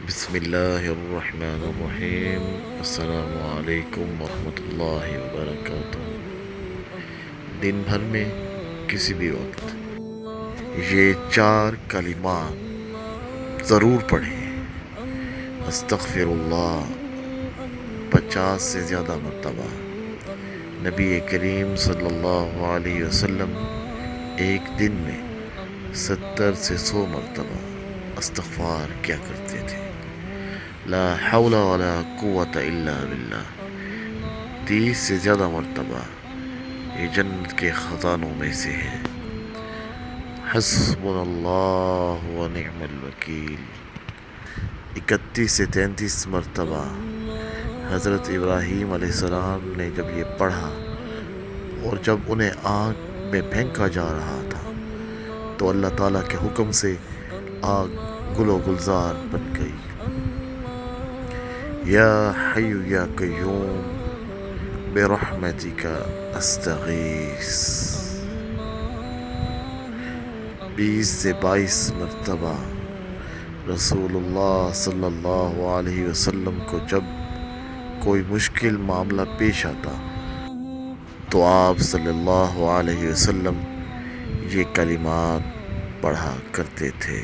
بسم اللہ الرحمن الرحیم۔ السلام علیکم ورحمۃ اللہ وبرکاتہ۔ دن بھر میں کسی بھی وقت یہ 4 کلمات ضرور پڑھیں۔ استغفر اللہ 50 سے زیادہ مرتبہ۔ نبی کریم صلی اللہ علیہ وسلم ایک دن میں 70 سے 100 مرتبہ استغفار کیا کرتے تھے۔ لا حول ولا قوت الا باللہ 30 سے زیادہ مرتبہ۔ یہ جنت کے خزانوں میں سے ہے۔ حسبنا اللہ و نعم الوکیل 31 سے 33 مرتبہ۔ حضرت ابراہیم علیہ السلام نے جب یہ پڑھا اور جب انہیں آگ میں پھینکا جا رہا تھا تو اللہ تعالیٰ کے حکم سے آگ گل و گلزار بن گئی۔ یا حی یا قیوم برحمتک استغیث 20 سے 22 مرتبہ۔ رسول اللہ صلی اللہ علیہ وسلم کو جب کوئی مشکل معاملہ پیش آتا تو آپ صلی اللہ علیہ وسلم یہ کلمات پڑھا کرتے تھے۔